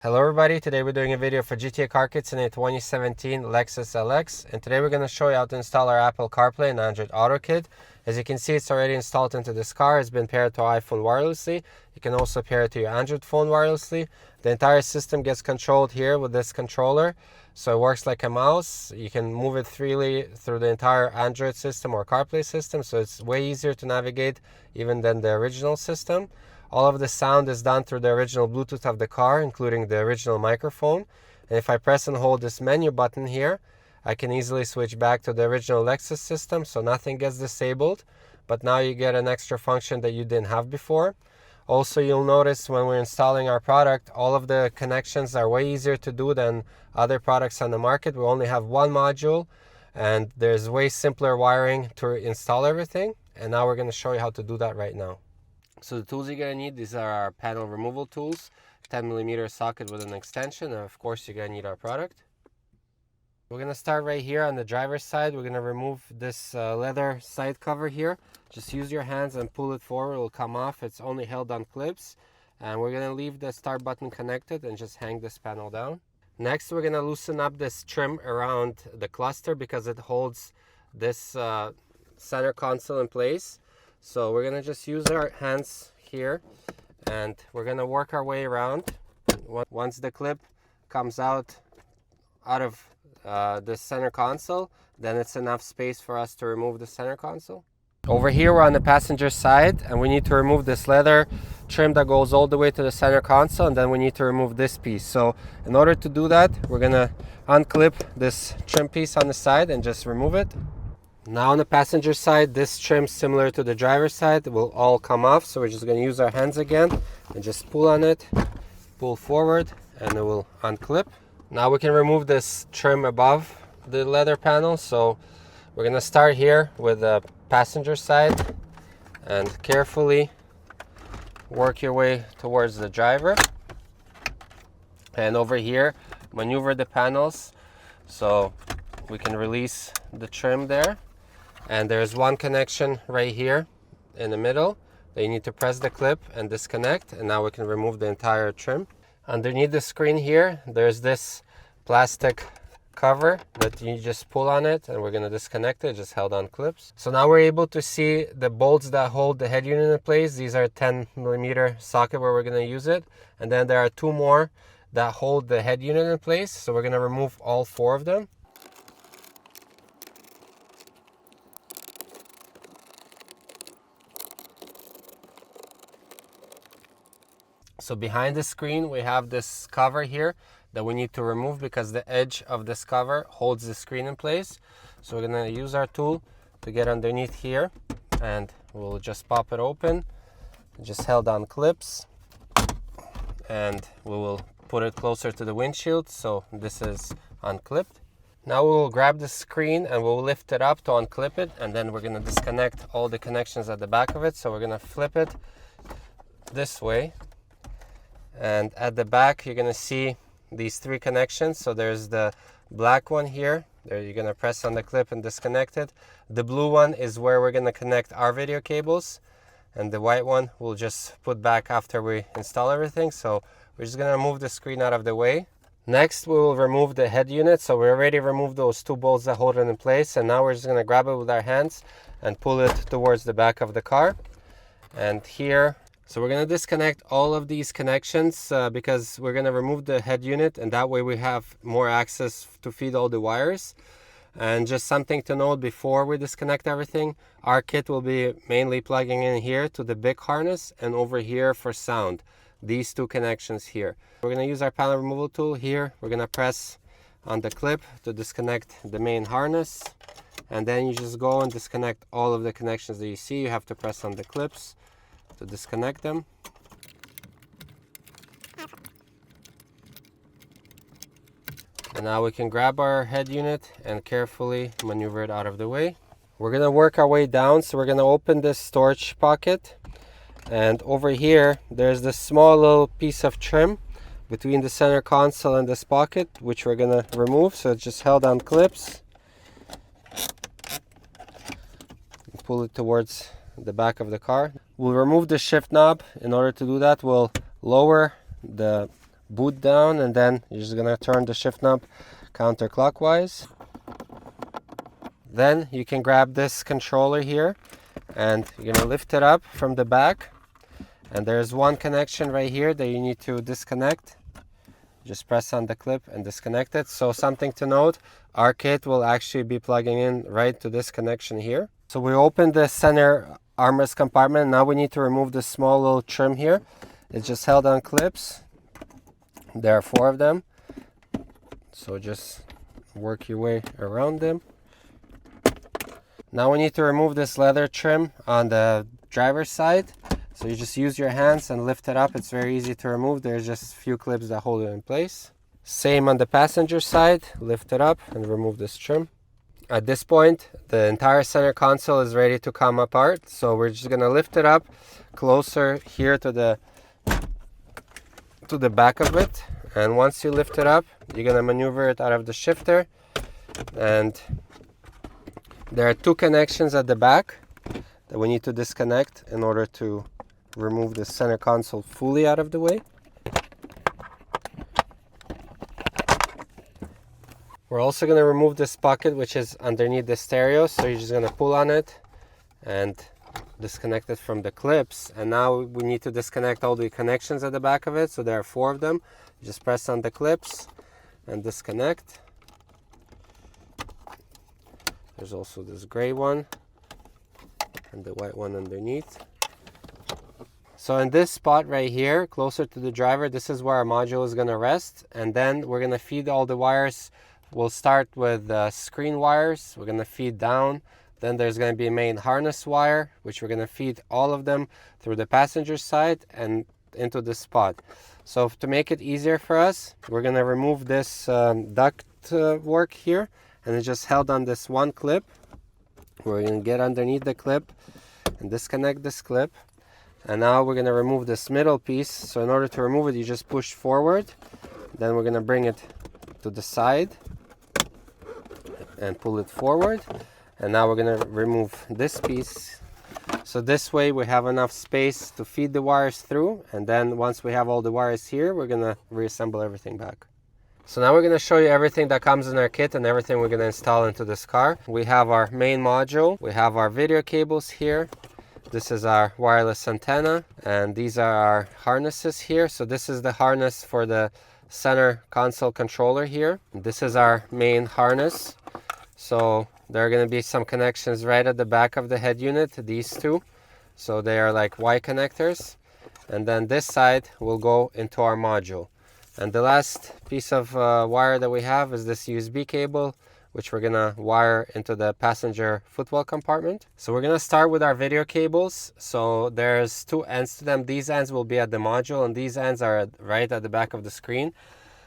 Hello everybody, today we're doing a video for GTA Car Kits in a 2017 Lexus LX, and today we're going to show you how to install our Apple CarPlay and Android Auto kit. As you can see, it's already installed into this car. It's been paired to iPhone wirelessly. You can also pair it to your Android phone wirelessly. The entire system gets controlled here with this controller, so it works like a mouse. You can move it freely through the entire Android system or CarPlay system, so it's way easier to navigate even than the original system. All of the sound is done through the original Bluetooth of the car, including the original microphone. And if I press and hold this menu button here, I can easily switch back to the original Lexus system, so nothing gets disabled. But now you get an extra function that you didn't have before. Also, you'll notice when we're installing our product, all of the connections are way easier to do than other products on the market. We only have one module, and there's way simpler wiring to install everything. And now we're going to show you how to do that right now. So the tools you're going to need, these are our panel removal tools, 10mm socket with an extension, and of course you're going to need our product. We're going to start right here on the driver's side. We're going to remove this leather side cover here. Just use your hands and pull it forward, it will come off. It's only held on clips. And we're going to leave the start button connected and just hang this panel down. Next, we're going to loosen up this trim around the cluster because it holds this center console in place. So we're going to just use our hands here and we're going to work our way around. Once the clip comes out of the center console, then it's enough space for us to remove the center console. Over here we're on the passenger side and we need to remove this leather trim that goes all the way to the center console, and then we need to remove this piece. So in order to do that, we're going to unclip this trim piece on the side and just remove it. Now on the passenger side, this trim, similar to the driver's side, will all come off. So we're just going to use our hands again and just pull on it, pull forward, and it will unclip. Now we can remove this trim above the leather panel. So we're going to start here with the passenger side and carefully work your way towards the driver. And over here, maneuver the panels so we can release the trim there. And there's one connection right here in the middle that you need to press the clip and disconnect, and now we can remove the entire trim. Underneath the screen here, there's this plastic cover that you just pull on it, and we're going to disconnect it, just held on clips. So now we're able to see the bolts that hold the head unit in place. These are 10mm socket where we're going to use it, and then there are two more that hold the head unit in place. So we're going to remove all four of them. So behind the screen we have this cover here that we need to remove because the edge of this cover holds the screen in place. So we're going to use our tool to get underneath here and we'll just pop it open. Just held on clips, and we will put it closer to the windshield so this is unclipped. Now we will grab the screen and we'll lift it up to unclip it, and then we're going to disconnect all the connections at the back of it. So we're going to flip it this way. And at the back, you're going to see these three connections. So there's the black one here. There you're going to press on the clip and disconnect it. The blue one is where we're going to connect our video cables. And the white one we'll just put back after we install everything. So we're just going to move the screen out of the way. Next, we will remove the head unit. So we already removed those two bolts that hold it in place. And now we're just going to grab it with our hands and pull it towards the back of the car. And here, so we're going to disconnect all of these connections because we're going to remove the head unit, and that way we have more access to feed all the wires. And just something to note before we disconnect everything, our kit will be mainly plugging in here to the big harness and over here for sound. These two connections here. We're going to use our panel removal tool here. We're going to press on the clip to disconnect the main harness. And then you just go and disconnect all of the connections that you see. You have to press on the clips to disconnect them. And now we can grab our head unit and carefully maneuver it out of the way. We're going to work our way down, so we're going to open this storage pocket, and over here there's this small little piece of trim between the center console and this pocket, which we're going to remove. So it's just held on clips. Pull it towards the back of the car. We'll remove the shift knob. In order to do that, we'll lower the boot down, and then you're just gonna turn the shift knob counterclockwise. Then you can grab this controller here and you're gonna lift it up from the back, and there's one connection right here that you need to disconnect. Just press on the clip and disconnect it. So something to note, our kit will actually be plugging in right to this connection here. So we opened the center armrest compartment. Now we need to remove this small little trim here. It's just held on clips. There are 4 of them. So just work your way around them. Now we need to remove this leather trim on the driver's side. So you just use your hands and lift it up. It's very easy to remove. There's just a few clips that hold it in place. Same on the passenger side. Lift it up and remove this trim. At this point, the entire center console is ready to come apart. So we're just gonna lift it up closer here to the back of it. And once you lift it up, you're gonna maneuver it out of the shifter. And there are 2 connections at the back that we need to disconnect in order to remove the center console fully out of the way. We're also going to remove this bucket which is underneath the stereo, so you're just going to pull on it and disconnect it from the clips. And now we need to disconnect all the connections at the back of it, so there are 4 of them. You just press on the clips and disconnect. There's also this gray one and the white one underneath. So in this spot right here, closer to the driver, this is where our module is going to rest. And then we're going to feed all the wires. We'll start with screen wires. We're going to feed down. Then there's going to be a main harness wire, which we're going to feed all of them through the passenger side and into this spot. So to make it easier for us, we're going to remove this duct work here. And it's just held on this one clip. We're going to get underneath the clip and disconnect this clip. And now we're going to remove this middle piece. So in order to remove it, you just push forward. Then we're going to bring it to the side and pull it forward. And now we're going to remove this piece. So this way we have enough space to feed the wires through. And then once we have all the wires here, we're going to reassemble everything back. So now we're going to show you everything that comes in our kit and everything we're going to install into this car. We have our main module. We have our video cables here. This is our wireless antenna, and these are our harnesses here. So this is the harness for the center console controller here. This is our main harness. So there are going to be some connections right at the back of the head unit, these 2. So they are like Y connectors. And then this side will go into our module. And the last piece of wire that we have is this USB cable, which we're gonna wire into the passenger footwell compartment. So we're gonna start with our video cables. So there's 2 ends to them. These ends will be at the module, and these ends are right at the back of the screen.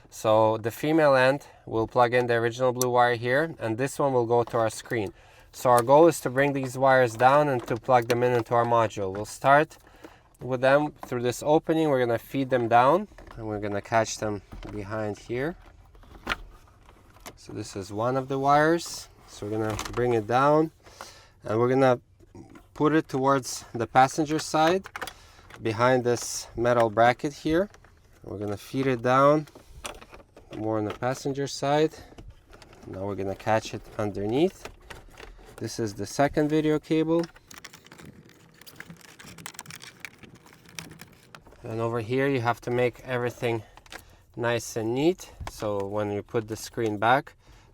So the female end will plug in the original blue wire here, and this one will go to our screen. So our goal is to bring these wires down and to plug them in into our module. We'll start with them through this opening. We're gonna feed them down, and we're gonna catch them behind here. So this is one of the wires. So we're gonna bring it down, and we're gonna put it towards the passenger side behind this metal bracket here. We're gonna feed it down more on the passenger side. Now we're gonna catch it underneath. This is the second video cable. And over here you have to make everything nice and neat. So when you put the screen back,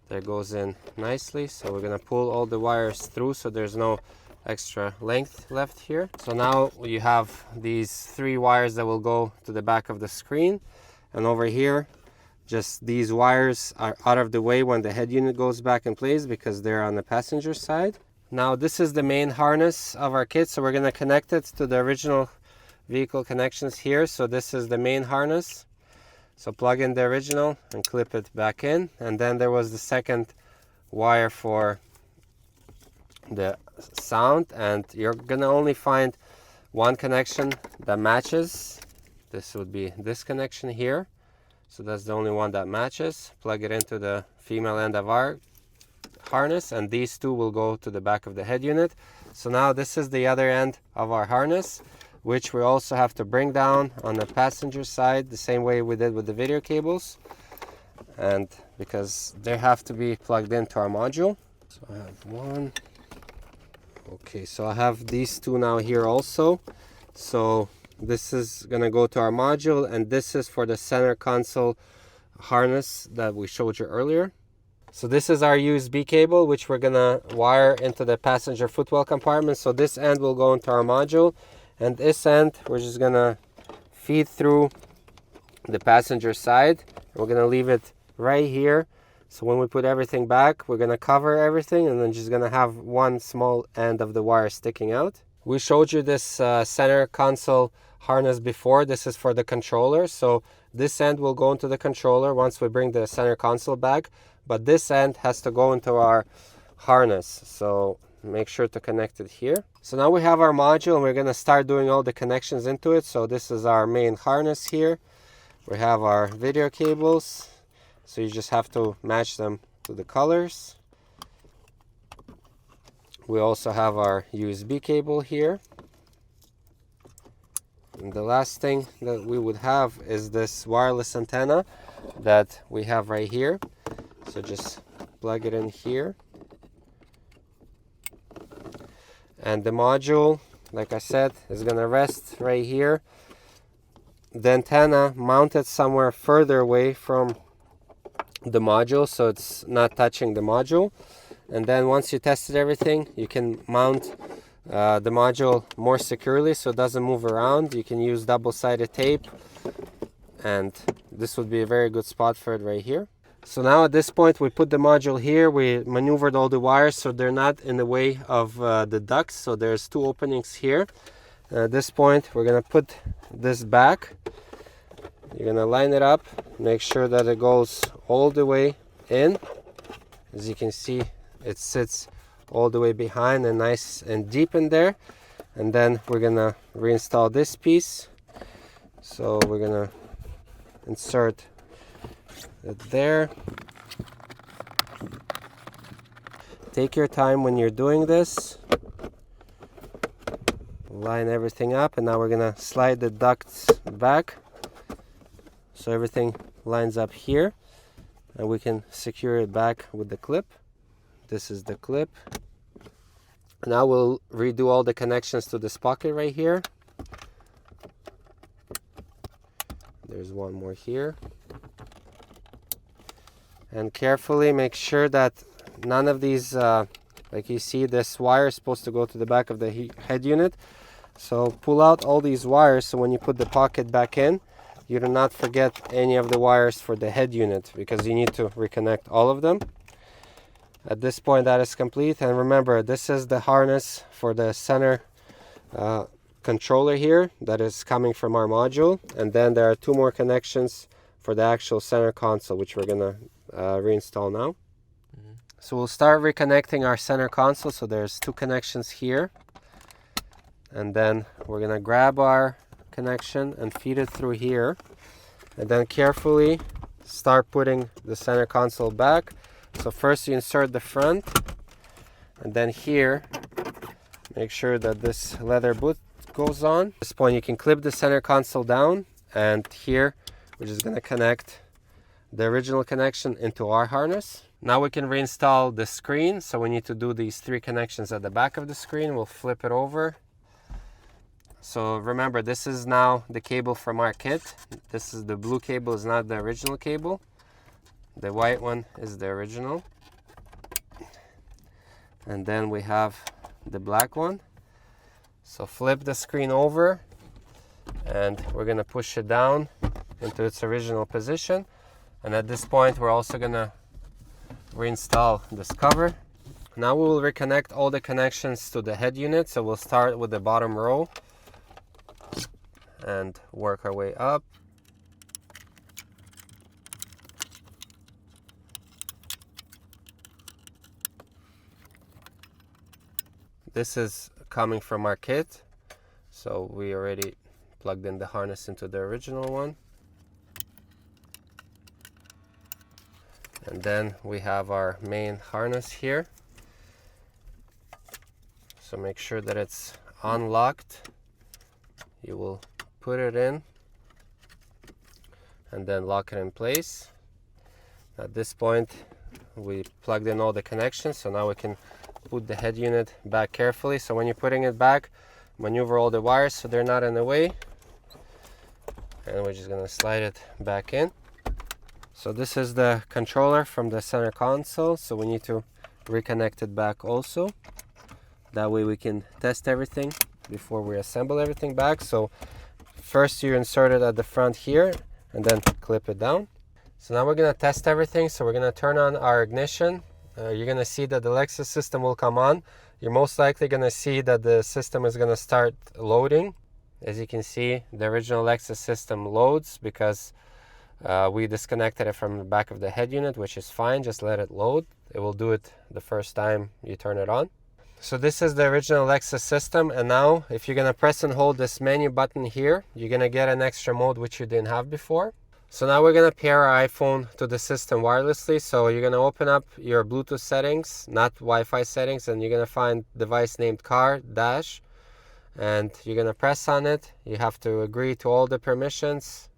that goes in nicely. So we're gonna pull all the wires through so there's no extra length left here. So now you have these 3 wires that will go to the back of the screen. And over here, just these wires are out of the way when the head unit goes back in place because they're on the passenger side. Now this is the main harness of our kit. So we're gonna connect it to the original vehicle connections here. So this is the main harness. So plug in the original and clip it back in. And then there was the second wire for the sound, and you're gonna only find one connection that matches. This would be this connection here. So that's the only one that matches. Plug it into the female end of our harness, and these 2 will go to the back of the head unit. So now this is the other end of our harness. which we also have to bring down on the passenger side the same way we did with the video cables, and because they have to be plugged into our module. So I have one. Okay, so I have these two now here also. So this is gonna go to our module, and this is for the center console harness that we showed you earlier. So this is our USB cable, which we're gonna wire into the passenger footwell compartment. So this end will go into our module, and this end we're just gonna feed through the passenger side. We're gonna leave it right here. So when we put everything back, we're gonna cover everything and then just gonna have one small end of the wire sticking out. We showed you this center console harness before. This is for the controller. So this end will go into the controller once we bring the center console back, but this end has to go into our harness. So make sure to connect it here. So now we have our module, and we're gonna start doing all the connections into it. So this is our main harness here. We have our video cables. So you just have to match them to the colors. We also have our USB cable here. And the last thing that we would have is this wireless antenna that we have right here. So just plug it in here. And the module, like I said, is gonna rest right here. The antenna mounted somewhere further away from the module, so it's not touching the module. And then once you tested everything, you can mount the module more securely so it doesn't move around. You can use double-sided tape, and this would be a very good spot for it right here. So now at this point we put the module here. We maneuvered all the wires so they're not in the way of the ducts. So there's two openings here. At this point we're gonna put this back. You're gonna line it up, make sure that it goes all the way in. As you can see, it sits all the way behind and nice and deep in there. And then we're gonna reinstall this piece. So we're gonna insert it there. Take your time when you're doing this. Line everything up, and now we're gonna slide the ducts back so everything lines up here, and we can secure it back with the clip. This is the clip. Now we'll redo all the connections to this pocket right here. There's one more here. And carefully make sure that none of these, like you see, this wire is supposed to go to the back of the head unit. So pull out all these wires so when you put the pocket back in, you do not forget any of the wires for the head unit, because you need to reconnect all of them. At this point that is complete, and remember, this is the harness for the center controller here that is coming from our module, and then there are two more connections for the actual center console, which we're gonna reinstall now. So we'll start reconnecting our center console. So there's two connections here, and then we're gonna grab our connection and feed it through here, and then carefully start putting the center console back. So first you insert the front, and then here make sure that this leather boot goes on. At this point you can clip the center console down, and here we're just going to connect the original connection into our harness. Now we can reinstall the screen. So we need to do these three connections at the back of the screen. We'll flip it over. So remember, this is now the cable from our kit. This is the blue cable, is not the original cable. The white one is the original. And then we have the black one. So flip the screen over, and we're gonna push it down into its original position. And at this point, we're also gonna reinstall this cover. Now we will reconnect all the connections to the head unit. So we'll start with the bottom row and work our way up. This is coming from our kit, so we already plugged in the harness into the original one. And then we have our main harness here. So make sure that it's unlocked. you will put it in and then lock it in place. At this point, we plugged in all the connections, so now we can put the head unit back carefully. So when you're putting it back, maneuver all the wires so they're not in the way, and we're just going to slide it back in. So this is the controller from the center console, so we need to reconnect it back also. That way we can test everything before we assemble everything back. So first you insert it at the front here and then clip it down. So now we're going to test everything. So we're going to turn on our ignition. You're going to see that the Lexus system will come on. You're most likely going to see that the system is going to start loading. As you can see, the original Lexus system loads because we disconnected it from the back of the head unit, which is fine. Just let it load. It will do it the first time you turn it on. So this is the original Lexus system, and now if you're going to press and hold this menu button here, you're going to get an extra mode which you didn't have before. So now we're going to pair our iPhone to the system wirelessly. So you're going to open up your Bluetooth settings, not Wi-Fi settings, and you're going to find device named car dash, and you're going to press on it. You have to agree to all the permissions,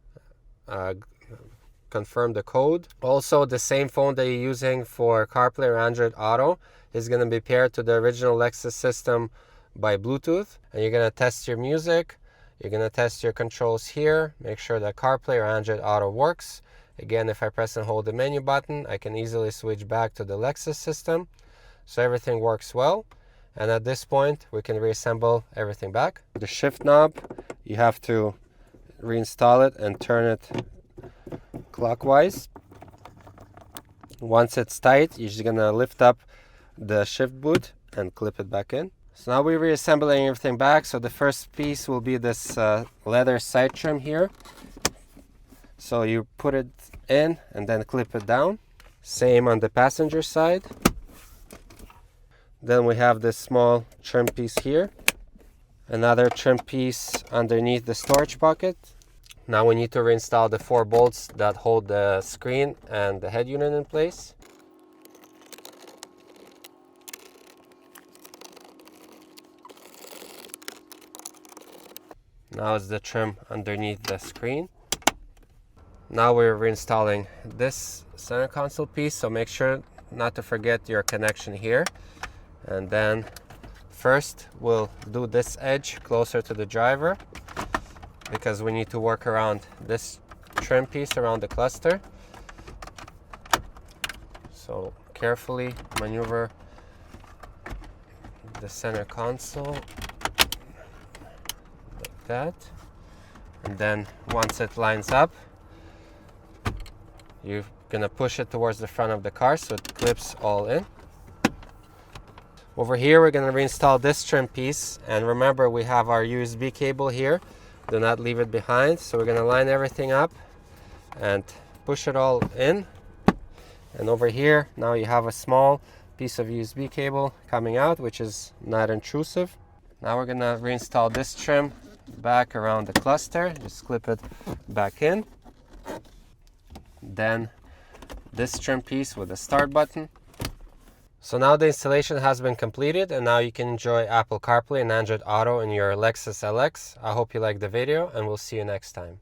confirm the code. Also, the same phone that you're using for CarPlay or Android Auto is going to be paired to the original Lexus system by Bluetooth, and you're going to test your music. You're going to test your controls here, make sure that CarPlay or Android Auto works. Again, if I press and hold the menu button, I can easily switch back to the Lexus system. So everything works well. And at this point, we can reassemble everything back. The shift knob, you have to reinstall it and turn it clockwise. Once it's tight, you're just going to lift up the shift boot and clip it back in. So now we're reassembling everything back. So the first piece will be this leather side trim here. So you put it in and then clip it down. Same on the passenger side. Then we have this small trim piece here. Another trim piece underneath the storage pocket. Now we need to reinstall the 4 bolts that hold the screen and the head unit in place. Now it's the trim underneath the screen. Now we're reinstalling this center console piece, so make sure not to forget your connection here. And then first we'll do this edge closer to the driver because we need to work around this trim piece around the cluster. So carefully maneuver the center console like that, and then once it lines up, you're gonna push it towards the front of the car so it clips all in. Over here we're gonna reinstall this trim piece, and remember we have our USB cable here. Do not leave it behind. So we're gonna line everything up and push it all in. And over here now you have a small piece of USB cable coming out, which is not intrusive. Now we're gonna reinstall this trim back around the cluster. Just clip it back in. Then this trim piece with the start button. So now the installation has been completed, and now you can enjoy Apple CarPlay and Android Auto in your Lexus LX. I hope you liked the video, and we'll see you next time.